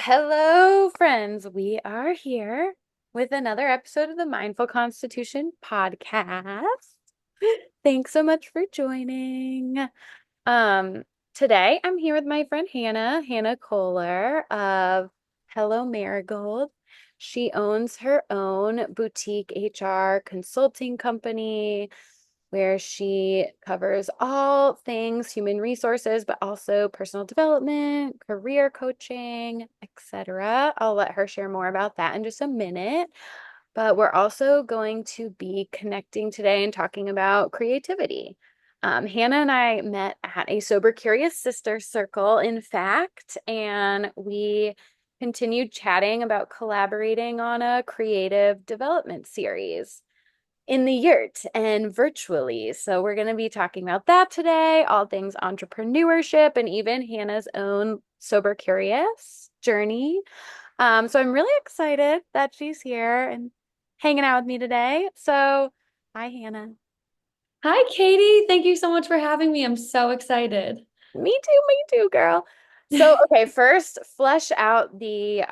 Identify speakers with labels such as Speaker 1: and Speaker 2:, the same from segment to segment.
Speaker 1: Hello, friends. We are here with another episode of the Mindful Constitution podcast. Thanks so much for joining. Um, Today I'm here with my friend Hannah Kohler of Hello Marigold. She owns her own boutique HR consulting company where she covers all things human resources, but also personal development, career coaching, etc. I'll let her share more about that in just a minute. But we're also going to be connecting today and talking about creativity. Hannah and I met at a Sober Curious Sister Circle, in fact, and we continued chatting about collaborating on a creative development series in the yurt and virtually. So we're going to be talking about that today, all things entrepreneurship, and even Hannah's own Sober Curious journey. So I'm really excited that she's here and hanging out with me today. So, hi, Hannah.
Speaker 2: Hi, Katie. Thank you so much for having me. I'm so excited.
Speaker 1: Me too, girl. So, okay, first, flesh out the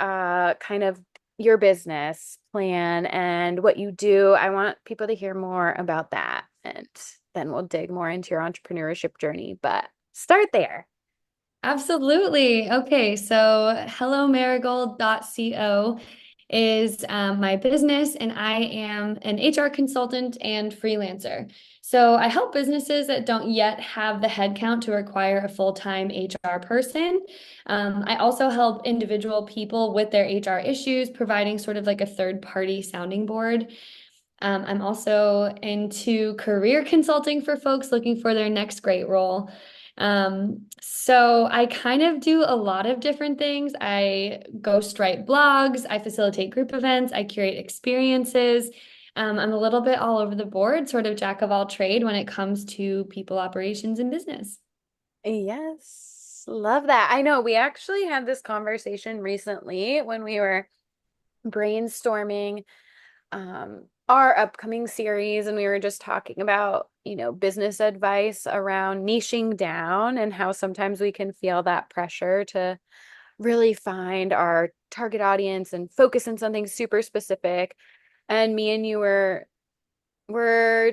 Speaker 1: kind of your business plan and what you do. I want people to hear more about that, and then we'll dig more into your entrepreneurship journey. But start there.
Speaker 2: Absolutely. Okay, so hellomarigold.co is my business, and I am an HR consultant and freelancer. So I help businesses that don't yet have the headcount to require a full-time HR person. I also help individual people with their HR issues, providing sort of like a third-party sounding board. I'm also into career consulting for folks looking for their next great role. So I kind of do a lot of different things. I ghostwrite blogs, I facilitate group events, I curate experiences. I'm a little bit all over the board, sort of jack of all trade when it comes to people operations and business.
Speaker 1: Yes, love that. I know we actually had this conversation recently when we were brainstorming our upcoming series, and we were just talking about, business advice around niching down and how sometimes we can feel that pressure to really find our target audience and focus on something super specific. And me and you were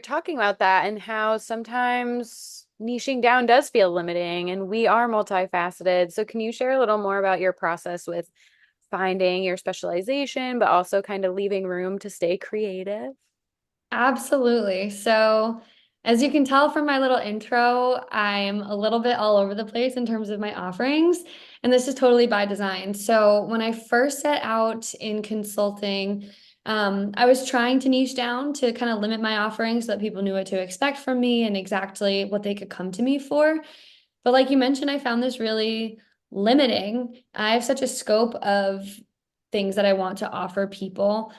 Speaker 1: talking about that and how sometimes niching down does feel limiting, and we are multifaceted. So can you share a little more about your process with finding your specialization, but also kind of leaving room to stay creative?
Speaker 2: Absolutely. So, as you can tell from my little intro, I'm a little bit all over the place in terms of my offerings, and this is totally by design. So, when I first set out in consulting, I was trying to niche down to kind of limit my offerings so that people knew what to expect from me and exactly what they could come to me for. But, like you mentioned, I found this really limiting. I have such a scope of things that I want to offer people.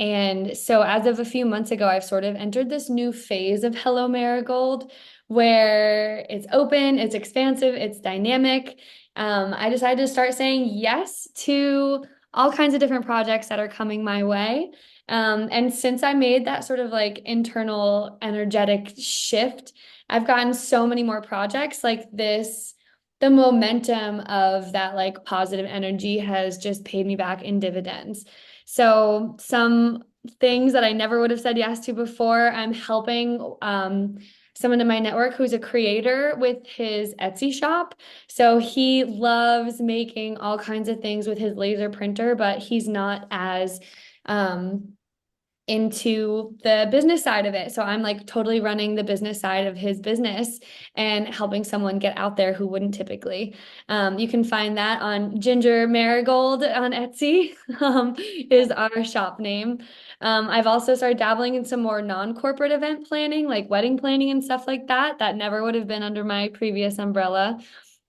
Speaker 2: And so, as of a few months ago, I've sort of entered this new phase of Hello Marigold where it's open, it's expansive, it's dynamic. I decided to start saying yes to all kinds of different projects that are coming my way. And since I made that sort of like internal energetic shift, I've gotten so many more projects like this. The momentum of that like positive energy has just paid me back in dividends. So some things that I never would have said yes to before, I'm helping someone in my network who's a creator with his Etsy shop. So he loves making all kinds of things with his laser printer, but he's not as um, into the business side of it. So I'm like totally running the business side of his business and helping someone get out there who wouldn't typically. You can find that on Ginger Marigold on Etsy, is our shop name. I've also started dabbling in some more non-corporate event planning, like wedding planning and stuff like that, that never would have been under my previous umbrella.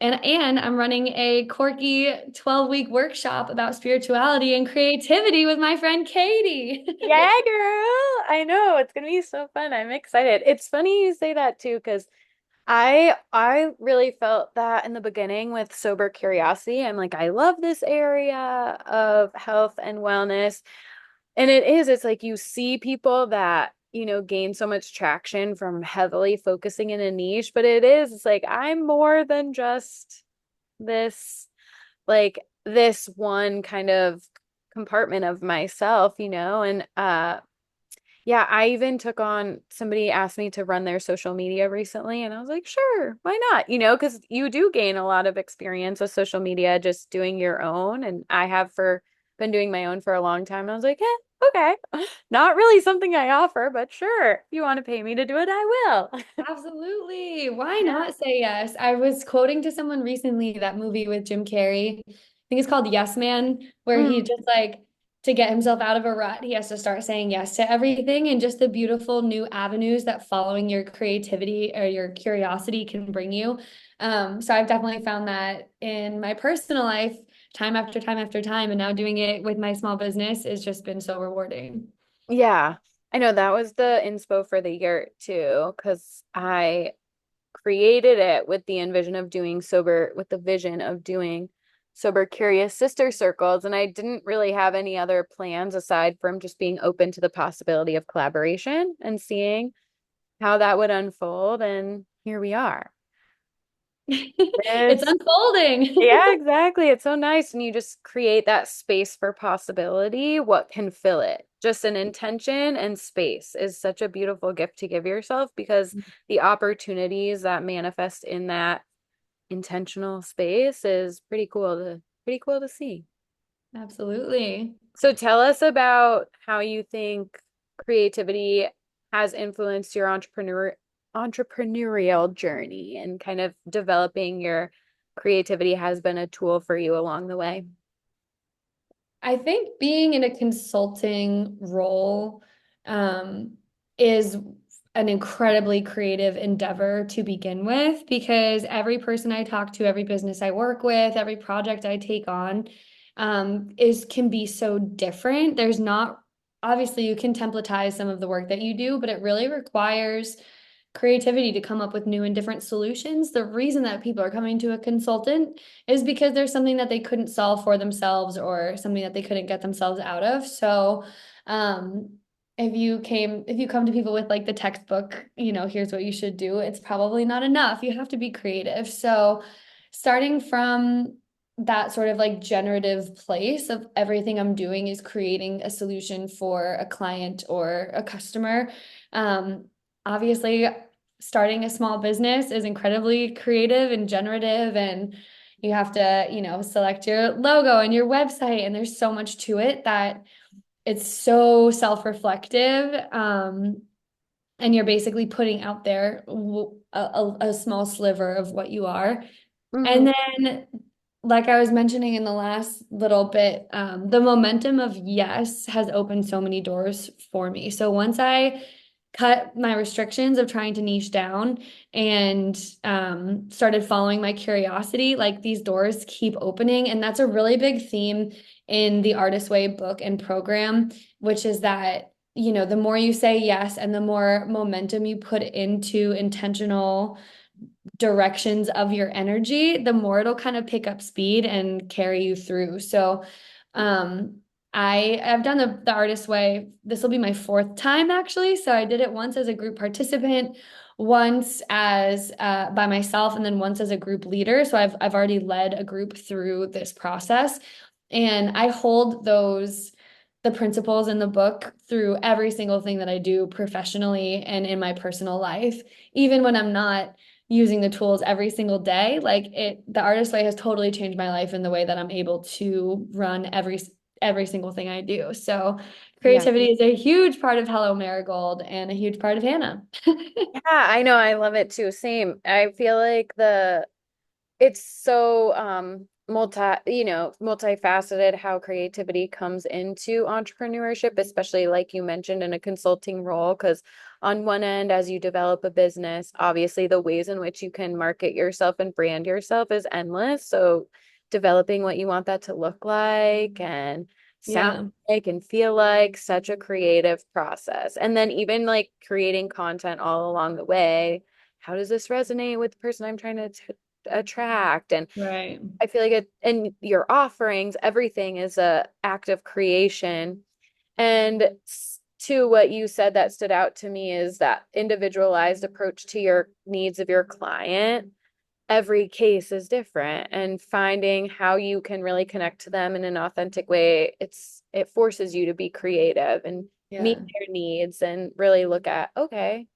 Speaker 2: And I'm running a quirky 12-week workshop about spirituality and creativity with my friend Katie.
Speaker 1: Yeah, girl. I know it's gonna be so fun. I'm excited. It's funny you say that too, because I really felt that in the beginning with sober curiosity. I'm like, I love this area of health and wellness. And it's like you see people that, gain so much traction from heavily focusing in a niche, but it's like I'm more than just this like this one kind of compartment of myself, and yeah, I even took on somebody asked me to run their social media recently, and I was like, sure, why not? Because you do gain a lot of experience with social media just doing your own. And I have for been doing my own for a long time. And I was like, okay. Not really something I offer, but sure, if you want to pay me to do it, I will.
Speaker 2: Absolutely. Why
Speaker 1: Yeah.
Speaker 2: not say yes? I was quoting to someone recently that movie with Jim Carrey. I think it's called Yes Man, where he
Speaker 1: Mm,
Speaker 2: just like to get himself out of a rut, he has to start saying yes to everything and just the beautiful new avenues that following your creativity or your curiosity can bring you. So I've definitely found that in my personal life, time after time after time, and now doing it with my small business has just been so rewarding.
Speaker 1: yeah. I know that was the inspo for the year too, because I created it with the vision of doing sober curious sister circles. And I didn't really have any other plans aside from just being open to the possibility of collaboration and seeing how that would unfold. And here we are.
Speaker 2: It's
Speaker 1: It's
Speaker 2: unfolding.
Speaker 1: Yeah, exactly. It's so nice. And you just create that space for possibility. What can fill it? Just an intention and space is such a beautiful gift to give yourself because the opportunities that manifest in that intentional space is pretty cool to see.
Speaker 2: Absolutely.
Speaker 1: So tell us about how you think creativity has influenced your entrepreneurial journey and kind of developing your creativity has been a tool for you along the way.
Speaker 2: I think being in a consulting role um, is an incredibly creative endeavor to begin with because every person I talk to, every business I work with, every project I take on is can be so different. There's not obviously you can templatize some of the work that you do, but it really requires creativity to come up with new and different solutions. The reason that people are coming to a consultant is because there's something that they couldn't solve for themselves or something that they couldn't get themselves out of. So, if you come to people with like the textbook, here's what you should do, it's probably not enough. You have to be creative. So, starting from that sort of like generative place of everything I'm doing is creating a solution for a client or a customer. Um, Obviously, starting a small business is incredibly creative and generative, and you have to, select your logo and your website, and there's so much to it that it's so self-reflective. And you're basically putting out there a small sliver of what you are.
Speaker 1: Hmm.
Speaker 2: And then, like I was mentioning in the last little bit, the momentum of yes has opened so many doors for me. So once I cut my restrictions of trying to niche down and started following my curiosity, like these doors keep opening. And that's a really big theme in the Artist Way book and program, which is that, the more you say yes and the more momentum you put into intentional directions of your energy, the more it'll kind of pick up speed and carry you through. So, I've done the artist way. This will be my fourth time actually. So I did it once as a group participant, once as by myself, and then once as a group leader. So I've already led a group through this process, and I hold the principles in the book through every single thing that I do professionally and in my personal life, even when I'm not using the tools every single day. The artist way has totally changed my life in the way that I'm able to run every single thing I do. So
Speaker 1: Yeah.
Speaker 2: creativity is a huge part of Hello Marigold and a huge part of Hannah.
Speaker 1: Yeah, I know. I love it too. Same. I feel like it's so multifaceted how creativity comes into entrepreneurship, especially like you mentioned in a consulting role. Because on one end, as you develop a business, obviously the ways in which you can market yourself and brand yourself is endless. So developing what you want that to look like and sound
Speaker 2: Yeah,
Speaker 1: like and feel like such a creative process. And then even like creating content all along the way. How does this resonate with the person I'm trying to attract? And
Speaker 2: right.
Speaker 1: I feel like and your offerings, everything is a act of creation. And to what you said that stood out to me is that individualized approach to your needs of your client. every case is different, and finding how you can really connect to them in an authentic way, it forces you to be creative and meet
Speaker 2: Yeah.
Speaker 1: their needs and really look at, okay,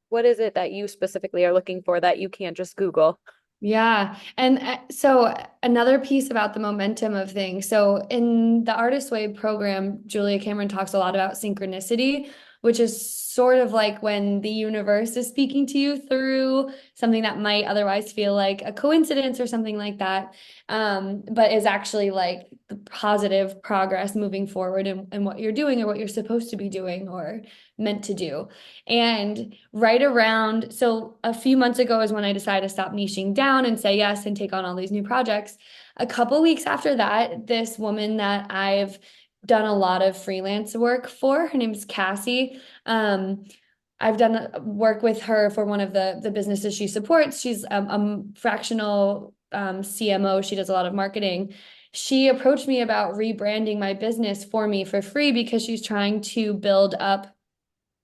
Speaker 1: what is it that you specifically are looking for that you can't just Google?
Speaker 2: Yeah. And so another piece about the momentum of things. So in the Artist Way program, Julia Cameron talks a lot about synchronicity, which is sort of like when the universe is speaking to you through something that might otherwise feel like a coincidence or something like that, but is actually like the positive progress moving forward in what you're doing or what you're supposed to be doing or meant to do. And right around, so a few months ago is when I decided to stop niching down and say yes and take on all these new projects. A couple weeks after that, this woman that I've done a lot of freelance work for, her name's Cassie. I've done work with her for one of the businesses she supports. She's a fractional CMO. She does a lot of marketing. She approached me about rebranding my business for me for free because she's trying to build up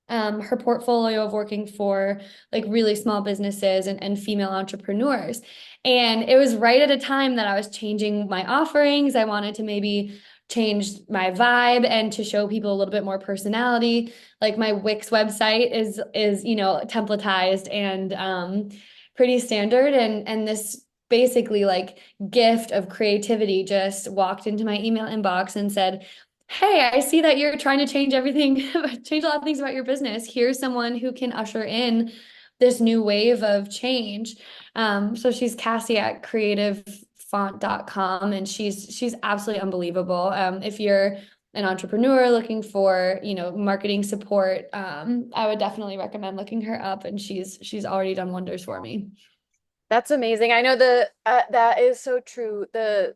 Speaker 2: her portfolio of working for like really small businesses and female entrepreneurs. And it was right at a time that I was changing my offerings. I wanted to maybe change my vibe and to show people a little bit more personality. Like my Wix website is templatized and pretty standard. And this basically like gift of creativity just walked into my email inbox and said, hey, I see that you're trying to change everything, change a lot of things about your business. Here's someone who can usher in this new wave of change. So she's Cassie at creativefont.com, and she's absolutely unbelievable. If you're an entrepreneur looking for, marketing support, I would definitely recommend looking her up, and she's already done wonders for me.
Speaker 1: That's amazing. I know that is so true. The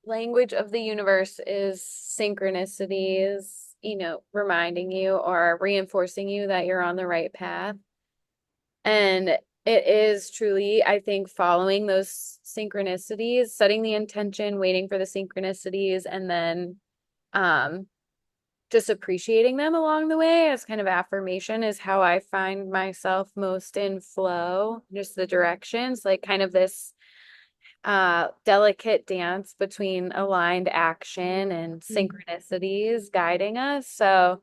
Speaker 1: language of the universe is synchronicities, reminding you or reinforcing you that you're on the right path. And it is truly, I think, following those synchronicities, setting the intention, waiting for the synchronicities, and then um just appreciating them along the way as kind of affirmation is how I find myself most in flow. Just the directions, like kind of this delicate dance between aligned action and synchronicities guiding us. So,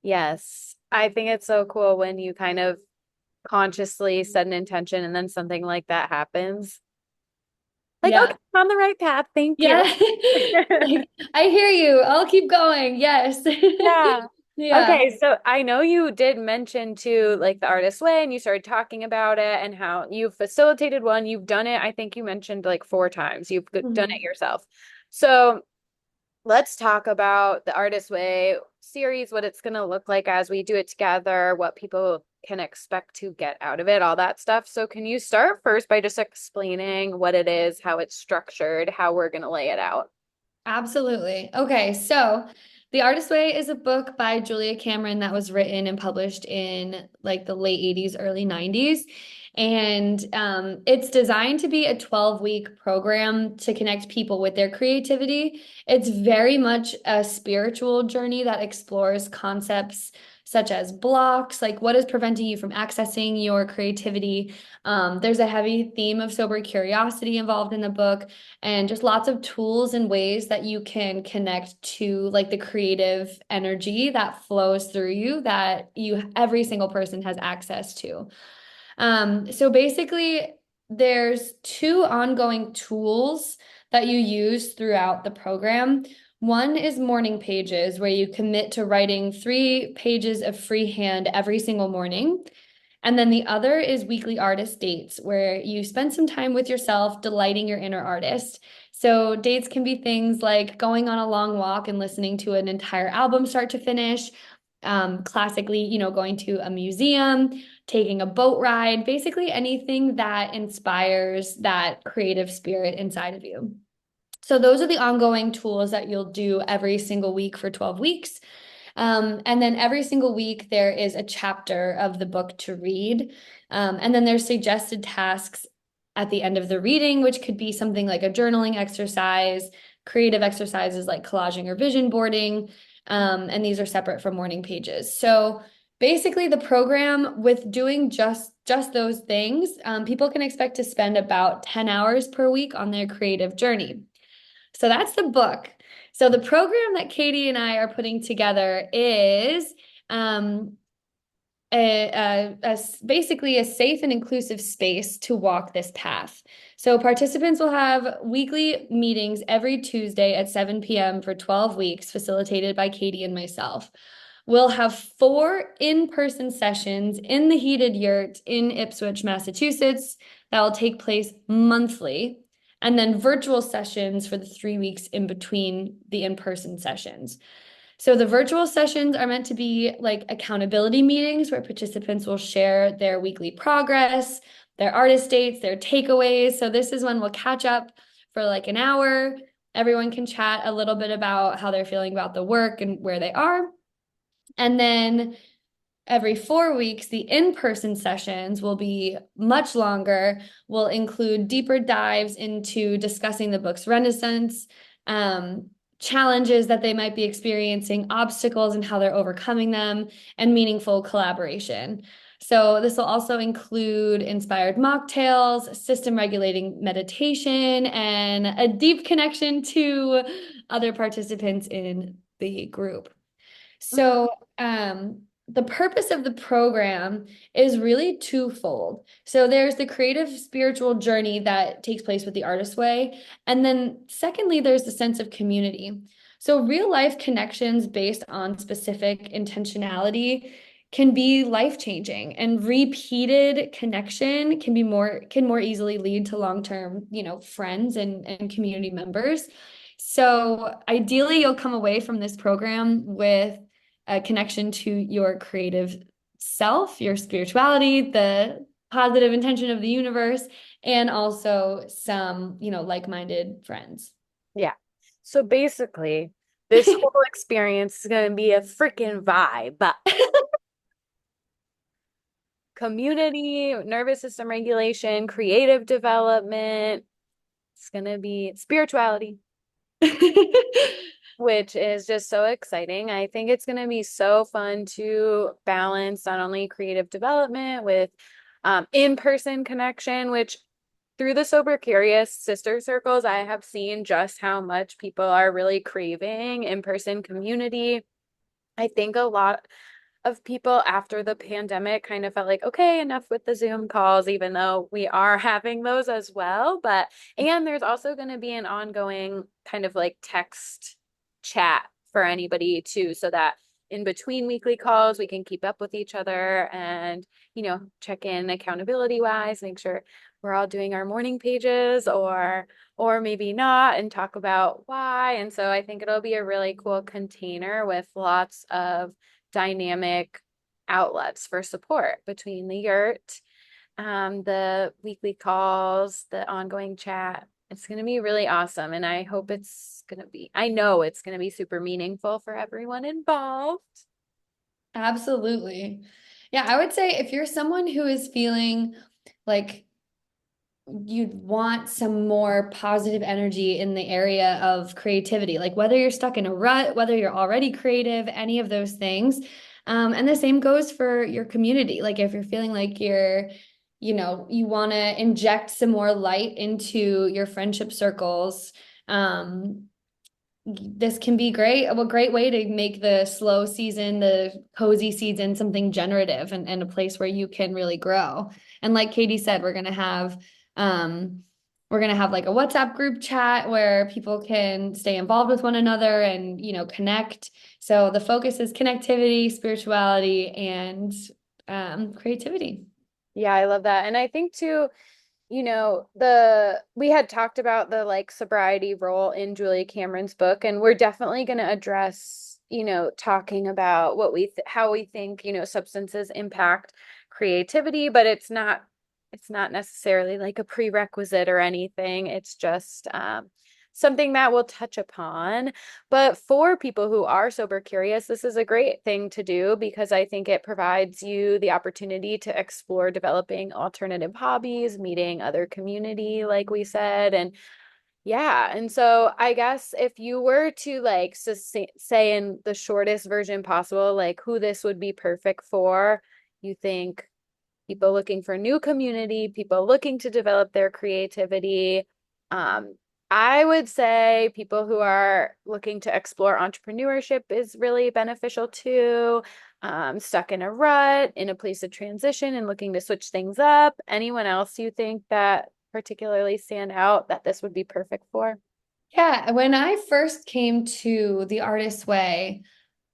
Speaker 1: yes, I think it's so cool when you kind of consciously set an intention and then something like that happens. Like, okay,
Speaker 2: Yeah.
Speaker 1: I'm on the right path. Thank you.
Speaker 2: Yeah. Like, I hear you. I'll keep going. Yes.
Speaker 1: Yeah.
Speaker 2: Yeah.
Speaker 1: Okay, so I know you did mention too, like the artist way, and you started talking about it and how you've facilitated one. You've done it, I think you mentioned like 4 times. You've done it
Speaker 2: Mhm.
Speaker 1: yourself. So let's talk about the Artist Way series, what it's going to look like as we do it together, what people can expect to get out of it, all that stuff. So, can you start first by just explaining what it is, how it's structured, how we're going to lay it out?
Speaker 2: Absolutely. Okay, so The Artist Way is a book by Julia Cameron that was written and published in like the late 80s, early 90s. And it's designed to be a 12-week program to connect people with their creativity. It's very much a spiritual journey that explores concepts such as blocks, like what is preventing you from accessing your creativity. There's a heavy theme of sober curiosity involved in the book and just lots of tools and ways that you can connect to like the creative energy that flows through you that every single person has access to. So basically, there's two ongoing tools that you use throughout the program. One is morning pages, where you commit to writing 3 pages of freehand every single morning. And then the other is weekly artist dates, where you spend some time with yourself, delighting your inner artist. So dates can be things like going on a long walk and listening to an entire album start to finish. Classically, going to a museum, taking a boat ride, basically anything that inspires that creative spirit inside of you. So those are the ongoing tools that you'll do every single week for 12 weeks. And then every single week, there is a chapter of the book to read. And then there's suggested tasks at the end of the reading, which could be something like a journaling exercise, creative exercises like collaging or vision boarding. And these are separate from morning pages. So Basically, the program with doing just those things, people can expect to spend about 10 hours per week on their creative journey. So that's the book. So the program that Katie and I are putting together is um, basically a safe and inclusive space to walk this path. So participants will have weekly meetings every Tuesday at 7 p.m. for 12 weeks, facilitated by Katie and myself. We'll have 4 in-person sessions in the heated yurt in Ipswich, Massachusetts, that will take place monthly, and then virtual sessions for the 3 weeks in between the in-person sessions. So the virtual sessions are meant to be like accountability meetings where participants will share their weekly progress, their artist dates, their takeaways. So this is when we'll catch up for like an hour. Everyone can chat a little bit about how they're feeling about the work and where they are. And then every 4 weeks, the in-person sessions will be much longer, will include deeper dives into discussing the book's renaissance, challenges that they might be experiencing, obstacles and how they're overcoming them, and meaningful collaboration. So this will also include inspired mocktails, system regulating meditation, and a deep connection to other participants in the group.
Speaker 1: Mhm.
Speaker 2: So, the purpose of the program is really twofold. So, there's the creative spiritual journey that takes place with the Artist Way. And then, secondly, there's the sense of community. So, real life connections based on specific intentionality can be life changing, and repeated connection can more easily lead to long-term, friends and community members. So ideally, you'll come away from this program with a connection to your creative self, your spirituality, the positive intention of the universe, and also some, like-minded friends.
Speaker 1: Yeah. So basically, this whole experience is going to be a freaking vibe. Community, nervous system regulation, creative development. It's going to be spirituality, which is just so exciting. I think it's going to be so fun to balance not only creative development with in-person connection, which through the Sober Curious sister circles, I have seen just how much people are really craving in-person community. I think a lot of people after the pandemic kind of felt like, okay, enough with the Zoom calls, even though we are having those as well. And there's also going to be an ongoing kind of like text chat for anybody too, so that in between weekly calls, we can keep up with each other and, check in accountability wise, make sure we're all doing our morning pages or maybe not and talk about why. And so I think it'll be a really cool container with lots of dynamic outlets for support between the yurt, the weekly calls, the ongoing chat. It's going to be really awesome. And I know it's going to be super meaningful for everyone involved.
Speaker 2: Absolutely. Yeah, I would say if you're someone who is feeling like you'd want some more positive energy in the area of creativity, like whether you're stuck in a rut, whether you're already creative, any of those things. And the same goes for your community. Like if you're feeling like you want to inject some more light into your friendship circles, this can be a great way to make the slow season, the cozy season, something generative and a place where you can really grow. And like Katie said, um we're gonna have like a WhatsApp group chat where people can stay involved with one another and connect. So the focus is connectivity, spirituality, and creativity.
Speaker 1: Yeah, I love that. And I think too, the we had talked about the like sobriety role in Julia Cameron's book, and we're definitely going to address, talking about how we think, substances impact creativity, but it's not necessarily like a prerequisite or anything. It's just something that we'll touch upon. But for people who are sober curious, this is a great thing to do because I think it provides you the opportunity to explore developing alternative hobbies, meeting other community, like we said, and Yeah. And so I guess if you were to like say in the shortest version possible, like who this would be perfect for, you think people looking for new community, people looking to develop their creativity. Um, I would say people who are looking to explore entrepreneurship is really beneficial too. Stuck in a rut, in a place of transition and looking to switch things up. Anyone else you think that particularly stand out that this would be perfect for?
Speaker 2: Yeah, when I first came to The Artist's Way,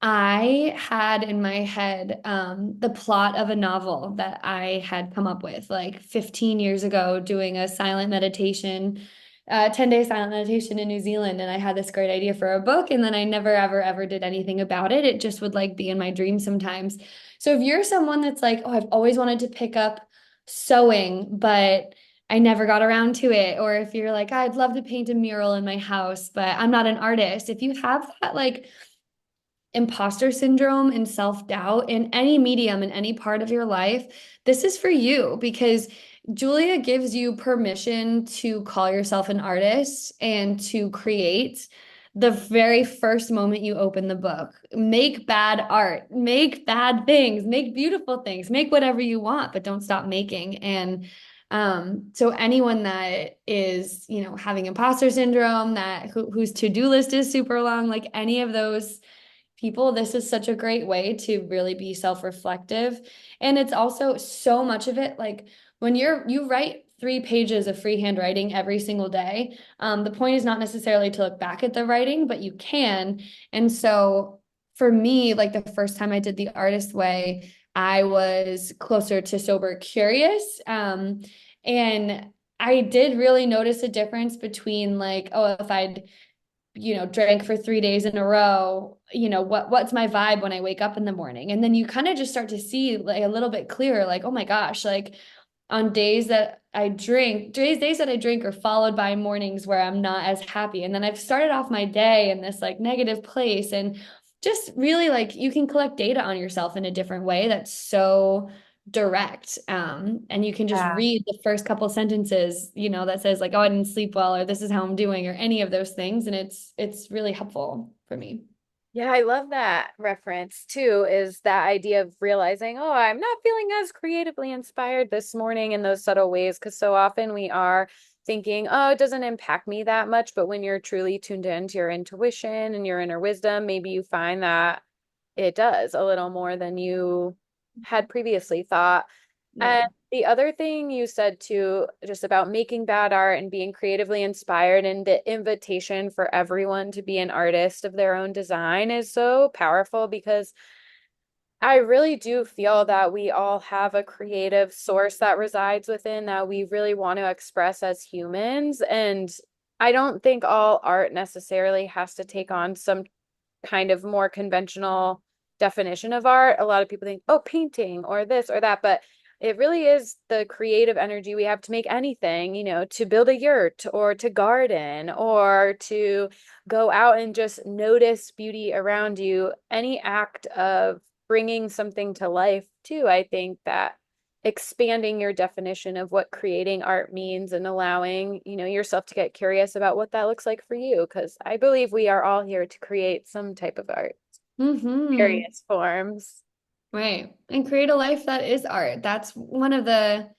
Speaker 2: I had in my head the plot of a novel that I had come up with like 15 years ago, doing a silent meditation, 10-day silent meditation in New Zealand. And I had this great idea for a book, and then I never, ever, ever did anything about it. It just would like be in my dreams sometimes. So if you're someone that's like, oh, I've always wanted to pick up sewing, but I never got around to it, or if you're like, I'd love to paint a mural in my house, but I'm not an artist. If you have that like imposter syndrome and self-doubt in any medium in any part of your life, this is for you because Julia gives you permission to call yourself an artist and to create the very first moment you open the book. Make bad art, make bad things, make beautiful things, make whatever you want, but don't stop making. And so anyone that is, having imposter syndrome, that whose to-do list is super long, like any of those people, this is such a great way to really be self-reflective. And it's also so much of it, like when you write 3 pages of freehand writing every single day, the point is not necessarily to look back at the writing, but you can. And so for me, like the first time I did The Artist Way, I was closer to sober curious. And I did really notice a difference between like, oh, if I'd drank for 3 days in a row, what's my vibe when I wake up in the morning? And then you kind of just start to see like a little bit clearer, like, oh my gosh, like on days that I drink are followed by mornings where I'm not as happy. And then I've started off my day in this like negative place. And just really like you can collect data on yourself in a different way that's so direct. And you can just
Speaker 1: Yeah.
Speaker 2: read the first couple sentences, that says like, oh, I didn't sleep well, or this is how I'm doing, or any of those things. And it's really helpful for me.
Speaker 1: Yeah, I love that reference too, is that idea of realizing, oh, I'm not feeling as creatively inspired this morning in those subtle ways. Because so often we are thinking, oh, it doesn't impact me that much. But when you're truly tuned into your intuition and your inner wisdom, maybe you find that it does a little more than you had previously thought.
Speaker 2: Yeah.
Speaker 1: And the other thing you said too, just about making bad art and being creatively inspired and the invitation for everyone to be an artist of their own design is so powerful because I really do feel that we all have a creative source that resides within that we really want to express as humans. And I don't think all art necessarily has to take on some kind of more conventional definition of art. A lot of people think, oh, painting or this or that, but it really is the creative energy we have to make anything, to build a yurt or to garden or to go out and just notice beauty around you. Any act of bringing something to life, too, I think that expanding your definition of what creating art means and allowing, yourself to get curious about what that looks like for you. Because I believe we are all here to create some type of art,
Speaker 2: Mm-hmm.
Speaker 1: various forms.
Speaker 2: Right. And create a life that is art. That's one of the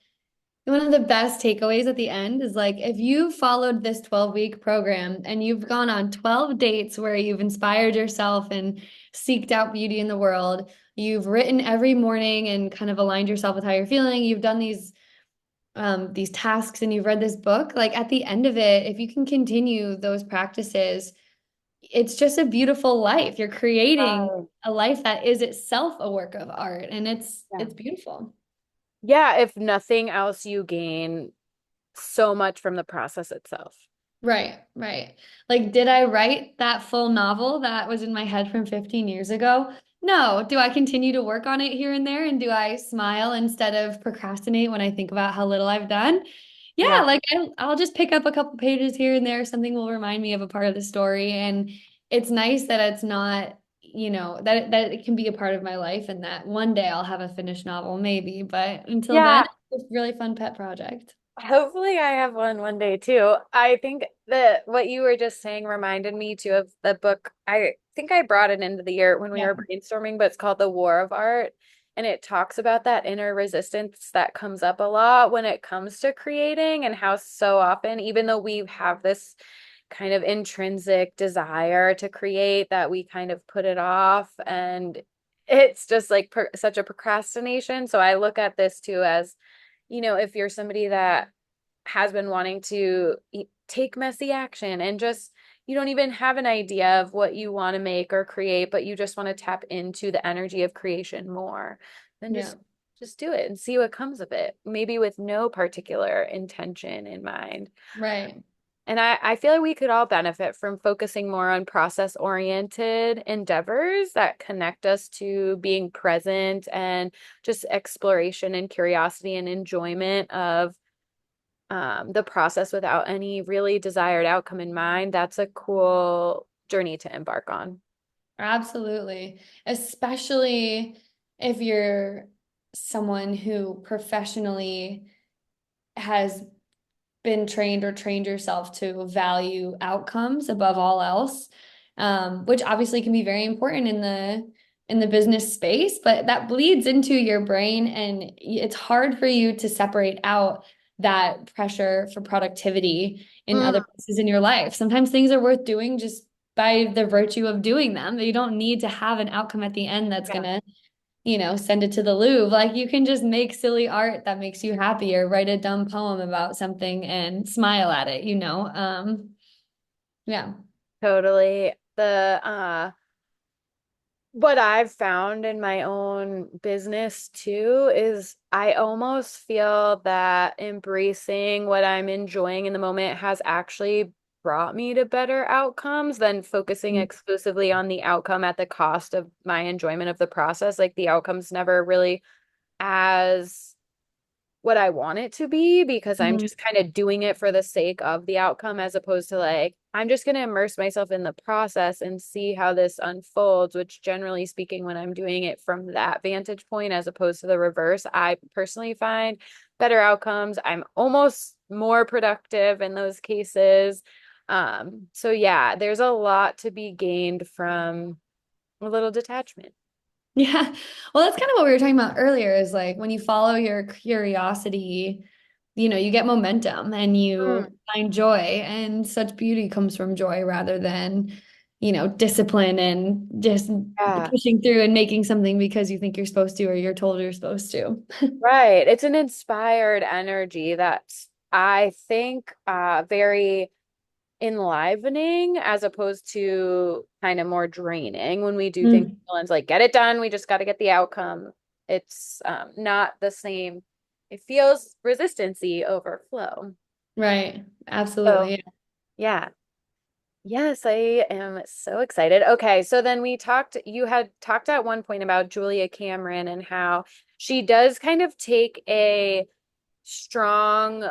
Speaker 2: best takeaways at the end is like if you followed this 12-week program and you've gone on 12 dates where you've inspired yourself and seeked out beauty in the world, you've written every morning and kind of aligned yourself with how you're feeling, you've done these tasks and you've read this book, like at the end of it, if you can continue those practices, it's just a beautiful life. You're creating a life that is itself a work of art, and it's
Speaker 1: Yeah.
Speaker 2: it's beautiful.
Speaker 1: Yeah, if nothing else, you gain so much from the process itself.
Speaker 2: Right, right. Like, did I write that full novel that was in my head from 15 years ago? No. Do I continue to work on it here and there? And do I smile instead of procrastinate when I think about how little I've done? Yeah,
Speaker 1: Yeah.
Speaker 2: like I'll just pick up a couple pages here and there. Something will remind me of a part of the story. And it's nice that it's not, that it can be a part of my life and that one day I'll have a finished novel, maybe. But until then,
Speaker 1: Yeah.
Speaker 2: it's a really fun pet project.
Speaker 1: Hopefully I have one day too. I think that what you were just saying reminded me too of the book. I think I brought it into the year when we
Speaker 2: Yeah.
Speaker 1: were brainstorming, but it's called The War of Art. And it talks about that inner resistance that comes up a lot when it comes to creating and how so often, even though we have this kind of intrinsic desire to create, that we kind of put it off and it's just like such a procrastination. So I look at this too as, if you're somebody that has been wanting to take messy action and just you don't even have an idea of what you want to make or create, but you just want to tap into the energy of creation more, then
Speaker 2: Yeah.
Speaker 1: just do it and see what comes of it, maybe with no particular intention in mind.
Speaker 2: Right.
Speaker 1: And I feel like we could all benefit from focusing more on process-oriented endeavors that connect us to being present and just exploration and curiosity and enjoyment of the process without any really desired outcome in mind. That's a cool journey to embark on.
Speaker 2: Absolutely. Especially if you're someone who professionally has been trained or trained yourself to value outcomes above all else, which obviously can be very important in the business space, but that bleeds into your brain, and it's hard for you to separate out that pressure for productivity in
Speaker 1: Mm,
Speaker 2: other places in your life. Sometimes things are worth doing just by the virtue of doing them. You don't need to have an outcome at the end that's
Speaker 1: yeah,
Speaker 2: gonna send it to the Louvre. Like you can just make silly art that makes you happy or write a dumb poem about something and smile at it. Yeah.
Speaker 1: totally. What I've found in my own business too is I almost feel that embracing what I'm enjoying in the moment has actually brought me to better outcomes than focusing exclusively on the outcome at the cost of my enjoyment of the process. Like the outcome's never really as what I want it to be because I'm
Speaker 2: Mhm.
Speaker 1: just kind of doing it for the sake of the outcome as opposed to like, I'm just going to immerse myself in the process and see how this unfolds, which generally speaking, when I'm doing it from that vantage point as opposed to the reverse, I personally find better outcomes. I'm almost more productive in those cases. So yeah, there's a lot to be gained from a little detachment.
Speaker 2: Yeah. Well, that's kind of what we were talking about earlier is like when you follow your curiosity, you get momentum and you
Speaker 1: Mm,
Speaker 2: find joy, and such beauty comes from joy rather than, discipline and just
Speaker 1: yeah.
Speaker 2: pushing through and making something because you think you're supposed to or you're told you're supposed to.
Speaker 1: Right. It's an inspired energy that's, I think, very enlivening as opposed to kind of more draining when we do things
Speaker 2: Mm,
Speaker 1: and like get it done. We just got to get the outcome. It's not the same. It feels resistancy over flow.
Speaker 2: right.
Speaker 1: So
Speaker 2: Absolutely.
Speaker 1: yeah. Yes, I am so excited. Okay, so then you had talked at one point about Julia Cameron and how she does kind of take a strong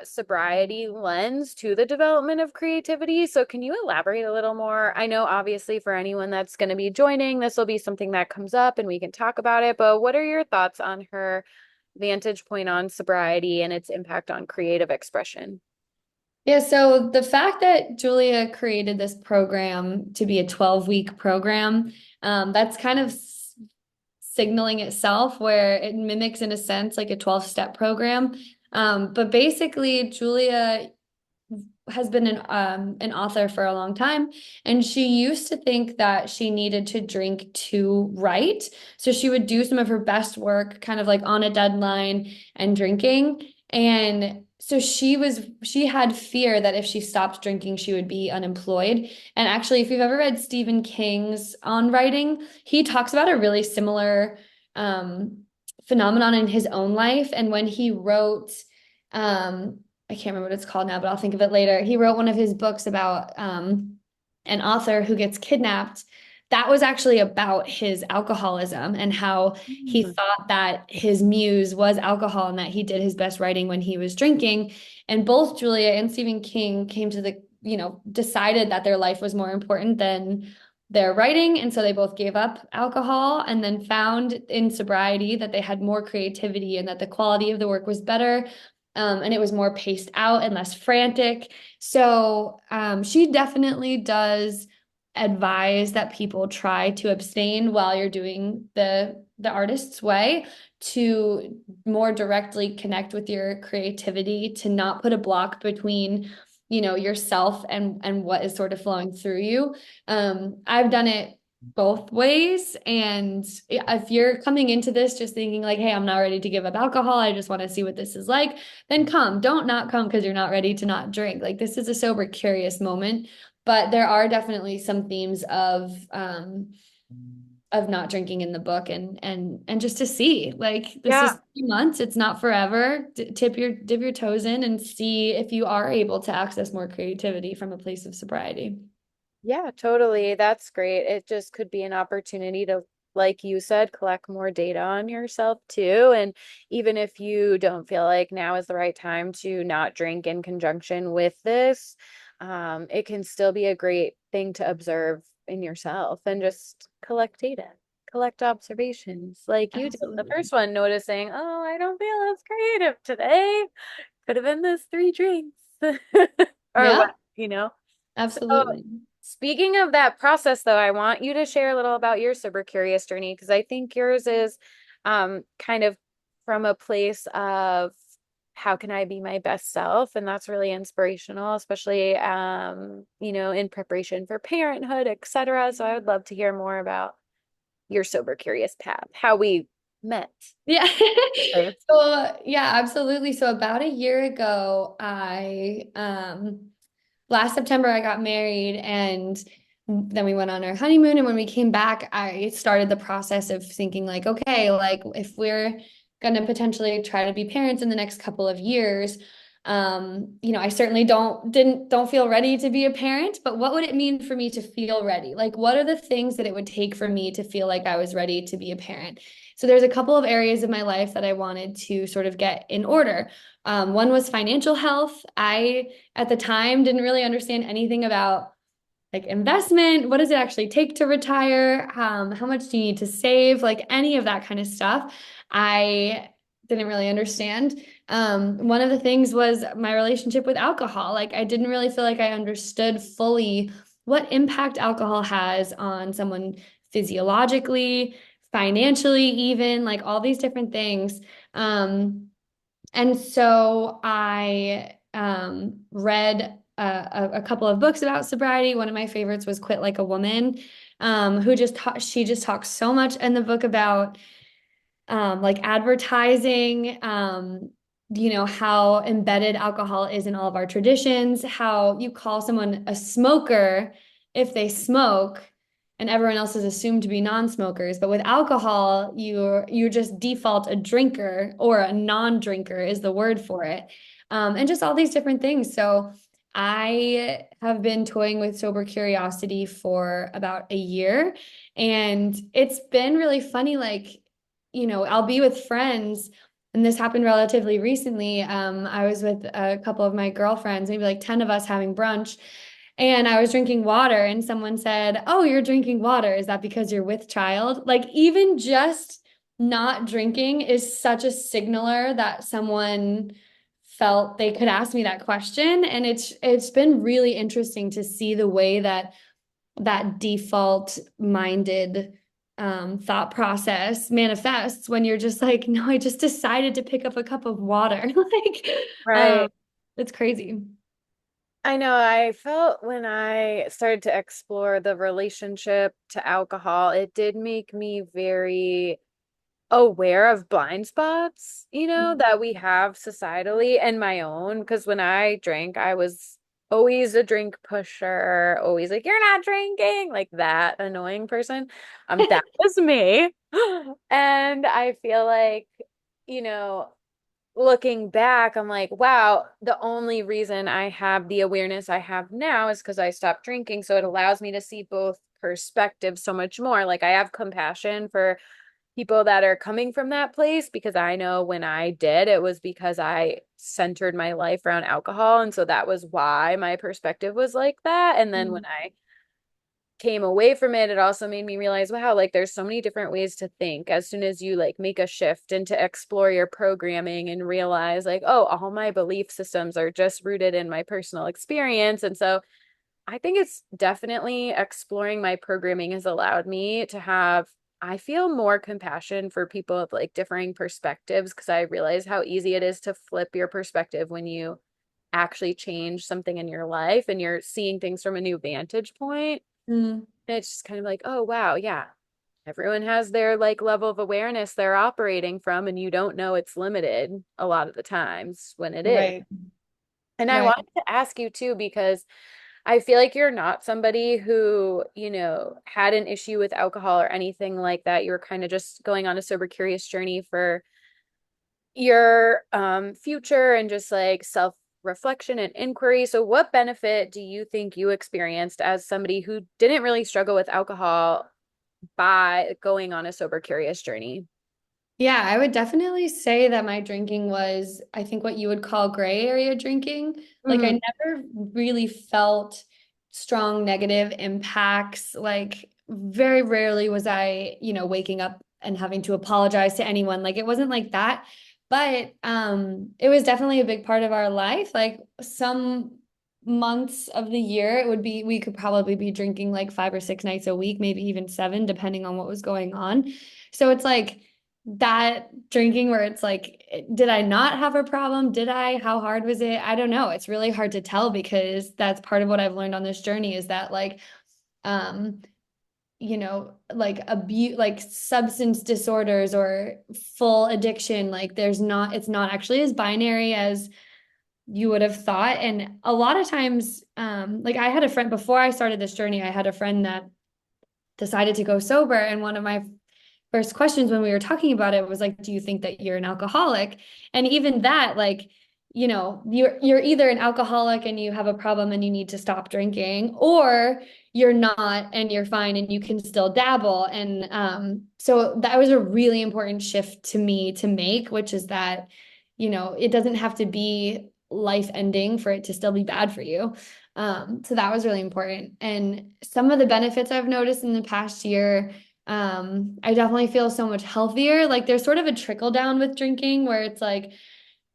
Speaker 1: sobriety lens to the development of creativity. So can you elaborate a little more? I know obviously for anyone that's going to be joining, this will be something that comes up and we can talk about it, but what are your thoughts on her vantage point on sobriety and its impact on creative expression?
Speaker 2: Yeah, so the fact that Julia created this program to be a 12-week program, that's kind of signaling itself where it mimics, in a sense, like a 12-step program. But basically, Julia has been an author for a long time, and she used to think that she needed to drink to write. So she would do some of her best work kind of like on a deadline and drinking. And so she had fear that if she stopped drinking, she would be unemployed. And actually, if you've ever read Stephen King's On Writing, he talks about a really similar um, phenomenon in his own life. And when he wrote, I can't remember what it's called now, but I'll think of it later. He wrote one of his books about an author who gets kidnapped. That was actually about his alcoholism and how he
Speaker 1: Mm.
Speaker 2: thought that his muse was alcohol and that he did his best writing when he was drinking. And both Julia and Stephen King came to decided that their life was more important than their writing. And so they both gave up alcohol and then found in sobriety that they had more creativity and that the quality of the work was better. And it was more paced out and less frantic. So she definitely does advise that people try to abstain while you're doing the artist's way to more directly connect with your creativity, to not put a block between, yourself and what is sort of flowing through you. I've done it both ways. And if you're coming into this just thinking like, hey, I'm not ready to give up alcohol, I just want to see what this is like, then come. Don't not come because you're not ready to not drink. Like this is a sober, curious moment. But there are definitely some themes of not drinking in the book, and just to see, like, this is
Speaker 1: Yeah.
Speaker 2: 3 months, it's not forever. Dip your toes in and see if you are able to access more creativity from a place of sobriety.
Speaker 1: Yeah, totally. That's great. It just could be an opportunity to, like you said, collect more data on yourself too. And even if you don't feel like now is the right time to not drink in conjunction with this, it can still be a great thing to observe in yourself and just collect data, collect observations like you did. The
Speaker 2: Absolutely.
Speaker 1: first one, noticing, oh, I don't feel as creative today. Could have been those three drinks or
Speaker 2: Yeah,
Speaker 1: what, you know? So,
Speaker 2: absolutely.
Speaker 1: speaking of that process, though, I want you to share a little about your sober curious journey because I think yours is kind of from a place of how can I be my best self? And that's really inspirational, especially in preparation for parenthood, etc. So I would love to hear more about your sober curious path, how we met.
Speaker 2: Yeah.
Speaker 1: Okay.
Speaker 2: So yeah, absolutely. So about a year ago, I last September I got married, and then we went on our honeymoon, and when we came back, I started the process of thinking like, okay, like if we're gonna potentially try to be parents in the next couple of years, I certainly don't feel ready to be a parent, but what would it mean for me to feel ready? Like, what are the things that it would take for me to feel like I was ready to be a parent? So there's a couple of areas of my life that I wanted to sort of get in order. One was financial health. I, at the time, didn't really understand anything about like investment. What does it actually take to retire? How much do you need to save? Like any of that kind of stuff. I didn't really understand. One of the things was my relationship with alcohol. Like I didn't really feel like I understood fully what impact alcohol has on someone physiologically, financially, even like all these different things. And so I read a couple of books about sobriety. One of my favorites was Quit Like a Woman, she just talks so much in the book about like advertising, how embedded alcohol is in all of our traditions, how you call someone a smoker if they smoke, and everyone else is assumed to be non-smokers. But with alcohol, you're just default a drinker, or a non-drinker is the word for it. And just all these different things. So I have been toying with sober curiosity for about a year, and it's been really funny. Like, I'll be with friends, and this happened relatively recently. I was with a couple of my girlfriends, maybe like 10 of us having brunch, and I was drinking water, and someone said, "Oh, you're drinking water. Is that because you're with child?" Like, even just not drinking is such a signaler that someone felt they could ask me that question. And it's been really interesting to see the way that default minded thought process manifests when you're just like, no, I just decided to pick up a cup of water. Like, um,
Speaker 1: Right.
Speaker 2: it's crazy.
Speaker 1: I know I felt when I started to explore the relationship to alcohol, it did make me very aware of blind spots, that we have societally and my own. Because when I drank, I was always a drink pusher, always like, you're not drinking, like that annoying person. That was me. And I feel like, you know, looking back, I'm like, wow, the only reason I have the awareness I have now is because I stopped drinking. So it allows me to see both perspectives so much more. Like I have compassion for people that are coming from that place because I know when I did, it was because I centered my life around alcohol. And so that was why my perspective was like that. And then when
Speaker 2: Mm.
Speaker 1: I came away from it, it also made me realize, wow, like there's so many different ways to think. As soon as you like make a shift and to explore your programming and realize like, oh, all my belief systems are just rooted in my personal experience. And so I think it's definitely exploring my programming has allowed me to have, I feel more compassion for people of like differing perspectives because I realize how easy it is to flip your perspective when you actually change something in your life and you're seeing things from a new vantage point.
Speaker 2: Mm,
Speaker 1: And it's just kind of like, oh, wow, yeah, everyone has their like level of awareness they're operating from, and you don't know it's limited a lot of the times when it is.
Speaker 2: right.
Speaker 1: And I
Speaker 2: Right.
Speaker 1: wanted to ask you too, because I feel like you're not somebody who, you know, had an issue with alcohol or anything like that. You were kind of just going on a sober curious journey for your future and just like self reflection and inquiry. So what benefit do you think you experienced as somebody who didn't really struggle with alcohol by going on a sober curious journey?
Speaker 2: Yeah, I would definitely say that my drinking was, I think, what you would call gray area drinking. Like,
Speaker 1: Mm-hmm.
Speaker 2: I never really felt strong negative impacts. Like, very rarely was I, waking up and having to apologize to anyone. Like, it wasn't like that. But it was definitely a big part of our life. Like, some months of the year, we could probably be drinking like 5 or 6 nights a week, maybe even seven, depending on what was going on. So it's like, that drinking where it's like, did I not have a problem? Did I? How hard was it? I don't know. It's really hard to tell because that's part of what I've learned on this journey is that like, um, like abuse, like substance disorders or full addiction, like it's not actually as binary as you would have thought. And a lot of times, like I had a friend before I started this journey, I had a friend that decided to go sober. And one of my first questions when we were talking about it was like, do you think that you're an alcoholic? And even that, like, you're either an alcoholic and you have a problem and you need to stop drinking, or you're not and you're fine and you can still dabble. And so that was a really important shift to me to make, which is that, it doesn't have to be life ending for it to still be bad for you. So that was really important. And some of the benefits I've noticed in the past year, I definitely feel so much healthier. Like there's sort of a trickle down with drinking where it's like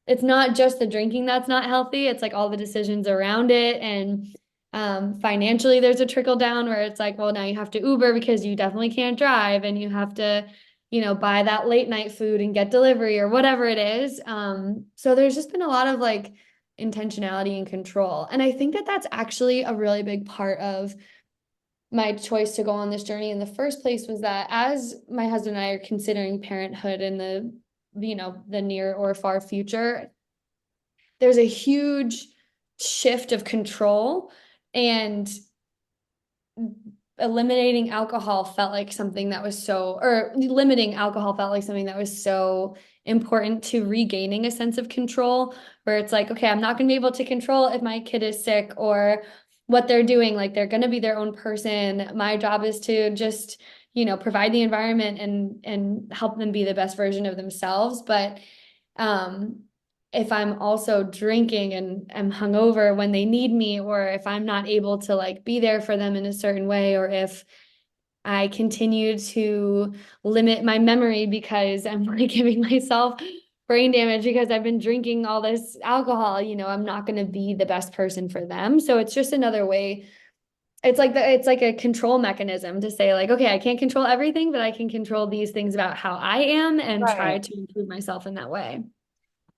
Speaker 2: it's not just the drinking that's not healthy, it's like all the decisions around it. And financially there's a trickle down where it's like, well, now you have to Uber because you definitely can't drive and you have to, buy that late night food and get delivery or whatever it is. So there's just been a lot of like intentionality and control. And I think that that's actually a really big part of my choice to go on this journey in the first place was that as my husband and I are considering parenthood in the near or far future, there's a huge shift of control, and eliminating alcohol felt like something that was so, or limiting alcohol felt like something that was so important to regaining a sense of control, where it's like, okay, I'm not going to be able to control if my kid is sick or what they're doing. Like they're going to be their own person. My job is to just, provide the environment and help them be the best version of themselves. But um, if I'm also drinking and am hungover when they need me, or if I'm not able to like be there for them in a certain way, or if I continue to limit my memory because I'm like giving myself brain damage because I've been drinking all this alcohol, I'm not going to be the best person for them. So it's just another way. It's like a control mechanism to say like, okay, I can't control everything, but I can control these things about how I am and try
Speaker 1: Right.
Speaker 2: to improve myself in that way.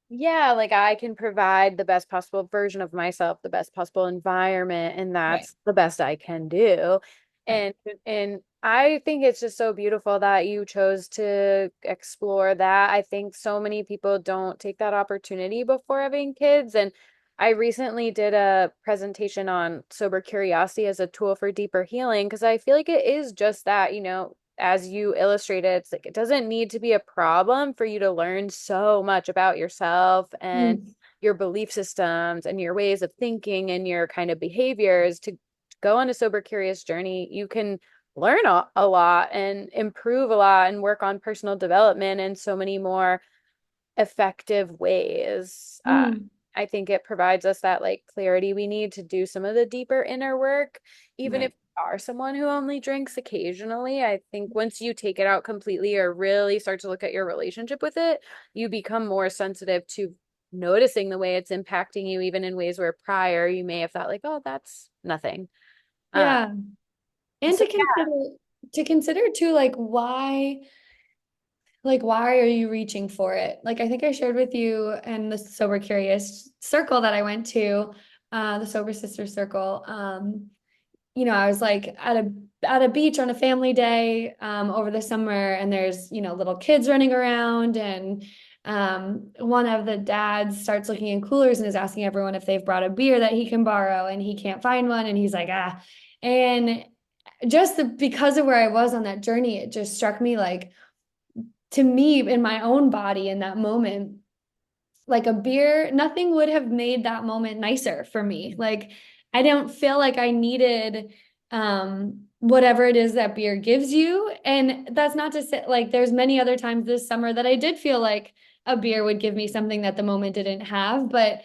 Speaker 1: Yeah, like I can provide the best possible version of myself, the best possible environment, and
Speaker 2: Right.
Speaker 1: that's the best I can do.
Speaker 2: Right.
Speaker 1: And I think it's just so beautiful that you chose to explore that. I think so many people don't take that opportunity before having kids. And I recently did a presentation on sober curiosity as a tool for deeper healing because I feel like it is just that, you know, as you illustrated, it's like it doesn't need to be a problem for you to learn so much about yourself and
Speaker 2: Mm,
Speaker 1: your belief systems and your ways of thinking and your kind of behaviors to go on a sober curious journey. You can learn a lot and improve a lot and work on personal development in so many more effective ways.
Speaker 2: mm,
Speaker 1: I think it provides us that like clarity we need to do some of the deeper inner work, even if
Speaker 2: right.
Speaker 1: are someone who only drinks occasionally, I think once you take it out completely or really start to look at your relationship with it, you become more sensitive to noticing the way it's impacting you, even in ways where prior you may have thought like, oh, that's nothing. Uh,
Speaker 2: Yeah. And
Speaker 1: so
Speaker 2: to consider too, why are you reaching for it? Like I think I shared with you in the Sober Curious circle that I went to, the Sober Sister Circle. I was like at a beach on a family day over the summer, and there's little kids running around, and one of the dads starts looking in coolers and is asking everyone if they've brought a beer that he can borrow, and he can't find one, and he's like and just because of where I was on that journey, it just struck me like to me in my own body in that moment, like a beer, nothing would have made that moment nicer for me. Like I don't feel like I needed whatever it is that beer gives you. And that's not to say like there's many other times this summer that I did feel like a beer would give me something that the moment didn't have, but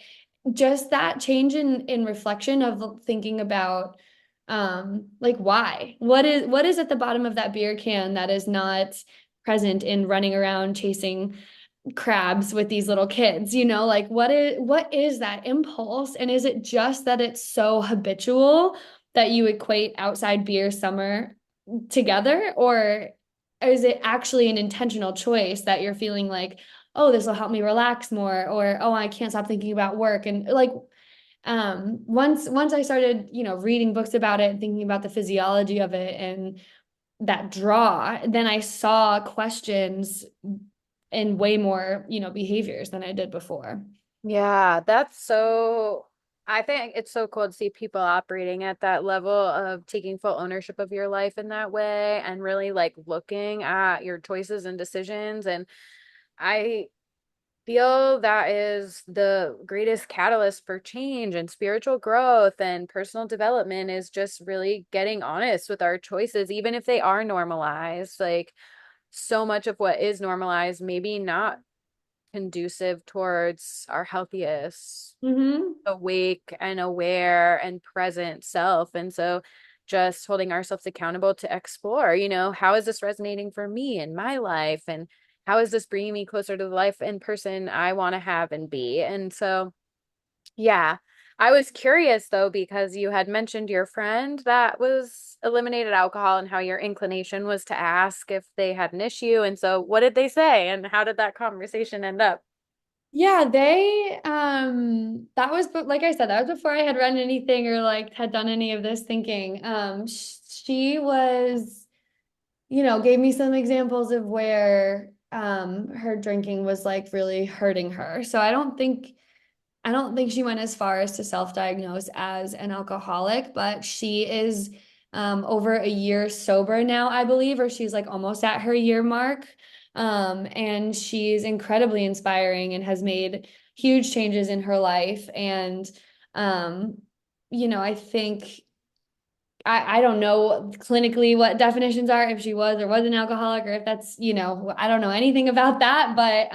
Speaker 2: just that change in reflection of thinking about like why? What is at the bottom of that beer can that is not present in running around chasing crabs with these little kids, like what is that impulse, and is it just that it's so habitual that you equate outside beer summer together, or is it actually an intentional choice that you're feeling like, oh, this will help me relax more, or oh, I can't stop thinking about work, and like once I started reading books about it and thinking about the physiology of it and that draw, then I saw questions in way more, behaviors than I did before.
Speaker 1: yeah, that's so, I think it's so cool to see people operating at that level of taking full ownership of your life in that way and really like looking at your choices and decisions. And I feel that is the greatest catalyst for change and spiritual growth and personal development is just really getting honest with our choices, even if they are normalized. Like so much of what is normalized, maybe not conducive towards our healthiest,
Speaker 2: Mm-hmm.
Speaker 1: awake and aware and present self. And so just holding ourselves accountable to explore, how is this resonating for me in my life? And how is this bringing me closer to the life and person I want to have and be? And so, yeah, I was curious though, because you had mentioned your friend that was eliminated alcohol and how your inclination was to ask if they had an issue. And so, what did they say? And how did that conversation end up?
Speaker 2: Yeah, that was, but like I said, that was before I had read anything or like had done any of this thinking. She was, gave me some examples of where her drinking was like really hurting her. So I don't think she went as far as to self-diagnose as an alcoholic, but she is over a year sober now, I believe, or she's like almost at her year mark. And she's incredibly inspiring and has made huge changes in her life. And I think I don't know clinically what definitions are, if she was or was an alcoholic, or if that's, I don't know anything about that. But